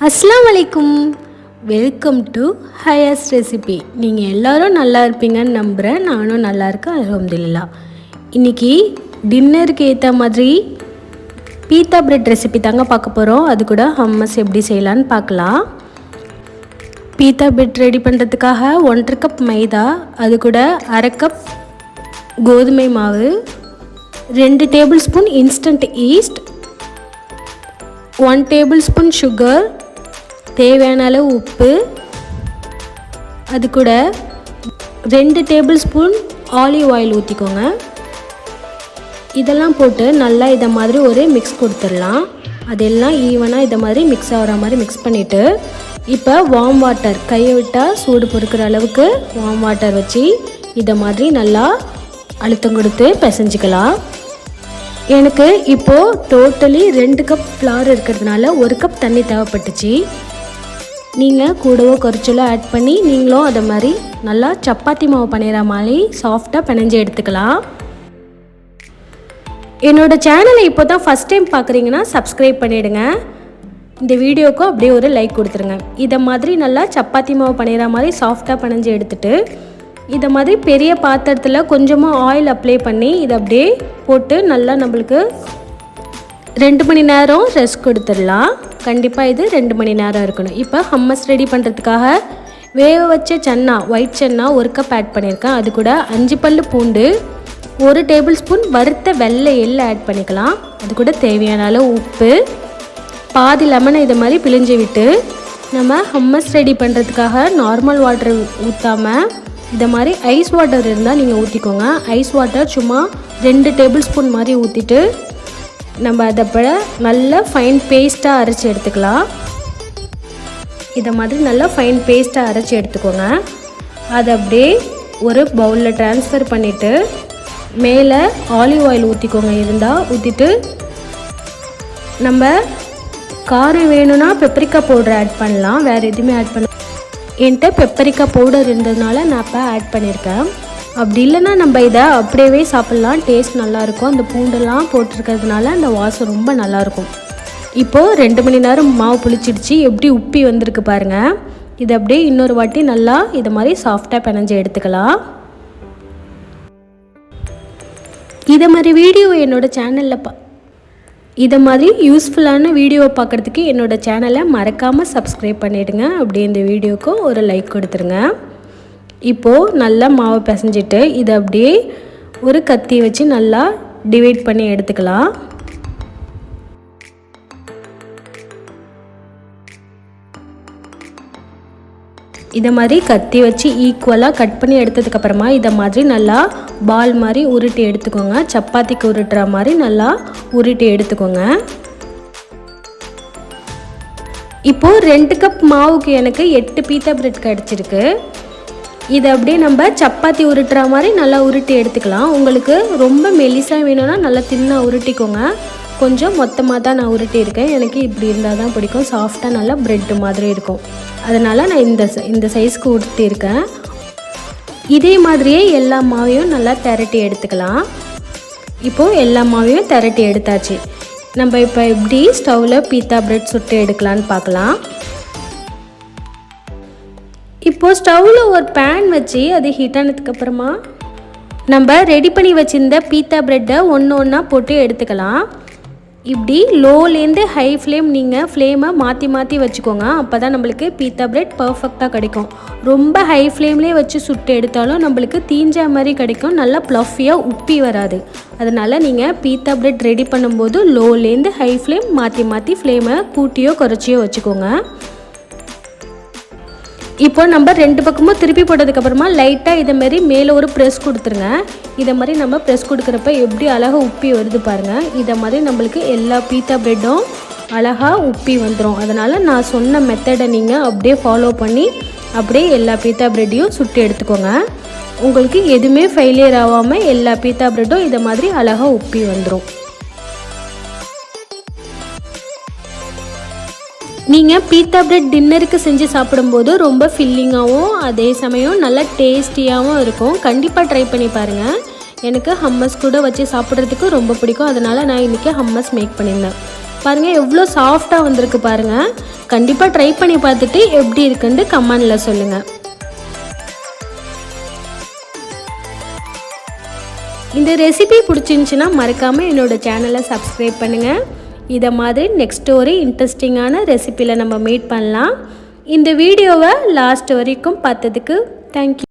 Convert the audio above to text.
அஸ்ஸலாமு அலைக்கும். Welcome to Haya's recipe. நீங்கள் எல்லோரும் நல்லா இருப்பீங்கன்னு நம்புகிறேன். நானும் நல்லா இருக்கேன், அல்ஹம்துலில்லாஹ். இன்றைக்கி டின்னருக்கு ஏற்ற மாதிரி பீத்தா பிரெட் ரெசிபி தாங்க பார்க்க போகிறோம். அது கூட ஹம்மஸ் எப்படி செய்யலான்னு பார்க்கலாம். பீத்தா பிரெட் ரெடி பண்ணுறதுக்காக 1.5 கப் மைதா, அது கூட 1/2 கப் கோதுமை மாவு, 2 table spoon instant east, 1 table spoon sugar, தேவையான அளவு உப்பு, அது கூட 2 டேபிள் ஸ்பூன் ஆலிவ் ஆயில் ஊற்றிக்கோங்க. இதெல்லாம் போட்டு நல்லா இதை மாதிரி ஒரு மிக்ஸ் கொடுத்துடலாம். அதெல்லாம் ஈவனாக இதை மாதிரி மிக்ஸ் ஆகிற மாதிரி மிக்ஸ் பண்ணிவிட்டு, இப்போ வார்ம் வாட்டர், கையை விட்டால் சூடு பொறுக்கிற அளவுக்கு வார்ம் வாட்டர் வச்சு இதை மாதிரி நல்லா அழுத்தம் கொடுத்து பிசைஞ்சிக்கலாம். எனக்கு இப்போது டோட்டலி 2 கப் ஃப்ளார் இருக்கிறதுனால 1 கப் தண்ணி தேவைப்பட்டுச்சு. நீங்கள் கூடவோ குறைச்சலோ ஆட் பண்ணி நீங்களும் அதை மாதிரி நல்லா சப்பாத்தி மாவு பண்ணிடுற மாதிரி சாஃப்டாக பிணைஞ்சு எடுத்துக்கலாம். என்னோடய சேனலை இப்போ தான் ஃபஸ்ட் டைம் பார்க்குறீங்கன்னா சப்ஸ்கிரைப் பண்ணிவிடுங்க. இந்த வீடியோவுக்கும் அப்படியே ஒரு லைக் கொடுத்துருங்க. இதை மாதிரி நல்லா சப்பாத்தி மாவு பண்ணிடுற மாதிரி சாஃப்டாக பிணைஞ்சு எடுத்துகிட்டு, இதை மாதிரி பெரிய பாத்திரத்தில் கொஞ்சமாக ஆயில் அப்ளை பண்ணி இதை அப்படியே போட்டு நல்லா நம்மளுக்கு 2 மணி நேரம் ரெஸ்ட் கொடுத்துடலாம். கண்டிப்பாக இது 2 மணி நேரம் இருக்கணும். இப்போ ஹம்மஸ் ரெடி பண்ணுறதுக்காக வேக வச்ச chana, white chana 1 cup add பண்ணியிருக்கேன். அது கூட 5 பல்லு பூண்டு, 1 டேபிள் ஸ்பூன் வறுத்த வெள்ளை எள்ளு ஆட் பண்ணிக்கலாம். அது கூட தேவையான அளவு உப்பு, பாதி லெமனை இதை மாதிரி பிழிஞ்சு விட்டு, நம்ம ஹம்மஸ் ரெடி பண்ணுறதுக்காக நார்மல் வாட்டர் ஊற்றாமல் இதை மாதிரி ஐஸ் வாட்டர் இருந்தால் நீங்கள் ஊற்றிக்கோங்க. ஐஸ் வாட்டர் சும்மா 2 டேபிள் ஸ்பூன் மாதிரி ஊற்றிட்டு நம்ம அதை போல் நல்லா ஃபைன் பேஸ்ட்டாக அரைச்சி எடுத்துக்கலாம். இதை மாதிரி நல்லா ஃபைன் பேஸ்ட்டாக அரைச்சி எடுத்துக்கோங்க. அதை அப்படியே ஒரு பவுலில் ட்ரான்ஸ்ஃபர் பண்ணிவிட்டு மேலே ஆலிவ் ஆயில் ஊற்றிக்கோங்க. இருந்தால் ஊற்றிட்டு, நம்ம காரம் வேணும்னா பெப்பரிக்கா பவுடர் ஆட் பண்ணலாம். வேறு எதுவுமே ஆட் பண்ண என்கிட்ட பெப்பரிக்கா பவுடர் இருந்ததுனால நான் இப்போ ஆட் பண்ணியிருக்கேன். அப்படி இல்லைன்னா நம்ம இதை அப்படியே சாப்பிட்லாம். டேஸ்ட் நல்லாயிருக்கும். அந்த பூண்டெல்லாம் போட்டிருக்கிறதுனால அந்த வாசம் ரொம்ப நல்லாயிருக்கும். இப்போது 2 மணி நேரம் மாவு புளிச்சிடுச்சு. எப்படி உப்பி வந்திருக்கு பாருங்கள். இதை அப்படியே இன்னொரு வாட்டி நல்லா இதை மாதிரி சாஃப்டாக பிணைஞ்சு எடுத்துக்கலாம். இதை மாதிரி வீடியோ என்னோடய சேனலில் இதை மாதிரி யூஸ்ஃபுல்லான வீடியோவை பார்க்குறதுக்கு என்னோடய சேனலை மறக்காமல் சப்ஸ்கிரைப் பண்ணிவிடுங்க. அப்படியே இந்த வீடியோவுக்கும் ஒரு லைக் கொடுத்துருங்க. இப்போது நல்லா மாவை பிசைஞ்சிட்டு இதை அப்படியே ஒரு கத்தி வச்சு நல்லா டிவைட் பண்ணி எடுத்துக்கலாம். இதை மாதிரி கத்தி வச்சு ஈக்குவலாக கட் பண்ணி எடுத்ததுக்கப்புறமா இதை மாதிரி நல்லா பால் மாதிரி உருட்டி எடுத்துக்கோங்க. சப்பாத்திக்கு உருட்டுற மாதிரி நல்லா உருட்டி எடுத்துக்கோங்க. இப்போது 2 கப் மாவுக்கு எனக்கு 8 பீத்தா பிரெட் கிடச்சிருக்கு. இதை அப்படியே நம்ம சப்பாத்தி உருட்டுற மாதிரி நல்லா உருட்டி எடுத்துக்கலாம். உங்களுக்கு ரொம்ப மெலிசாக வேணும்னா நல்லா தின்னாக உருட்டிக்கோங்க. கொஞ்சம் மொத்தமாக தான் நான் உருட்டியிருக்கேன். எனக்கு இப்படி இருந்தால் தான் பிடிக்கும். சாஃப்டாக நல்லா ப்ரெட்டு மாதிரி இருக்கும். அதனால் நான் இந்த சைஸ்க்கு உருட்டியிருக்கேன். இதே மாதிரியே எல்லா மாவையும் நல்லா திரட்டி எடுத்துக்கலாம். இப்போது எல்லா மாவையும் திரட்டி எடுத்தாச்சு. நம்ம இப்போ எப்படி ஸ்டவ்வில் பீத்தா பிரெட் சுட்டு எடுக்கலான்னு பார்க்கலாம். இப்போது ஸ்டவ்வில் ஒரு பேன் வச்சு அது ஹீட் ஆனதுக்கப்புறமா நம்ம ரெடி பண்ணி வச்சுருந்த பீத்தா பிரெட்டை ஒன்றா போட்டு எடுத்துக்கலாம். இப்படி லோலேருந்து ஹை ஃப்ளேம் நீங்கள் ஃப்ளேமை மாற்றி வச்சுக்கோங்க. அப்போ தான் நம்மளுக்கு பீத்தா பிரெட் பர்ஃபெக்டாக கிடைக்கும். ரொம்ப ஹை ஃப்ளேம்லேயே வச்சு சுட்டு எடுத்தாலும் நம்மளுக்கு தீஞ்சா மாதிரி கிடைக்கும். நல்லா ப்ளஃபியாக உப்பி வராது. அதனால் நீங்கள் பீத்தா பிரெட் ரெடி பண்ணும்போது லோலேருந்து ஹை ஃப்ளேம் மாற்றி ஃப்ளேமை கூட்டியோ குறைச்சியோ வச்சுக்கோங்க. இப்போ நம்ம 2 பக்கமும் திருப்பி போட்டதுக்கப்புறமா லைட்டாக இதை மாதிரி மேலே ஒரு ப்ரெஸ் கொடுத்துருங்க. இதை மாதிரி நம்ம ப்ரெஸ் கொடுக்குறப்ப எப்படி அழகாக உப்பி வருது பாருங்கள். இதை மாதிரி நம்மளுக்கு எல்லா பீத்தா பிரெட்டும் அழகாக உப்பி வந்துடும். அதனால் நான் சொன்ன மெத்தடை நீங்கள் அப்படியே ஃபாலோ பண்ணி அப்படியே எல்லா பீத்தா பிரெட்டையும் சுட்டு எடுத்துக்கோங்க. உங்களுக்கு எதுவுமே ஃபெயிலியர் ஆகாமல் எல்லா பீத்தா பிரெட்டும் இதை மாதிரி அழகாக உப்பி வந்துடும். நீங்கள் பீத்தா பிரெட் டின்னருக்கு செஞ்சு சாப்பிடும்போது ரொம்ப ஃபில்லிங்காகவும் அதே சமயம் நல்லா டேஸ்டியாகவும் இருக்கும். கண்டிப்பாக ட்ரை பண்ணி பாருங்கள். எனக்கு ஹம்மஸ் கூட வச்சு சாப்பிட்றதுக்கு ரொம்ப பிடிக்கும். அதனால் நான் இன்றைக்கி ஹம்மஸ் மேக் பண்ணியிருந்தேன். பாருங்கள் எவ்வளோ சாஃப்டாக வந்திருக்கு பாருங்கள். கண்டிப்பாக ட்ரை பண்ணி பார்த்துட்டு எப்படி இருக்குன்னு கமெண்டில் சொல்லுங்கள். இந்த ரெசிபி பிடிச்சிருந்துச்சின்னா மறக்காமல் என்னோடய சேனலை சப்ஸ்கிரைப் பண்ணுங்கள். இதை மாதிரி நெக்ஸ்ட் ஒரு இன்ட்ரெஸ்டிங்கான ரெசிபியில் நம்ம மீட் பண்ணலாம். இந்த வீடியோவை லாஸ்ட் வரைக்கும் பார்த்ததுக்கு தேங்க்யூ.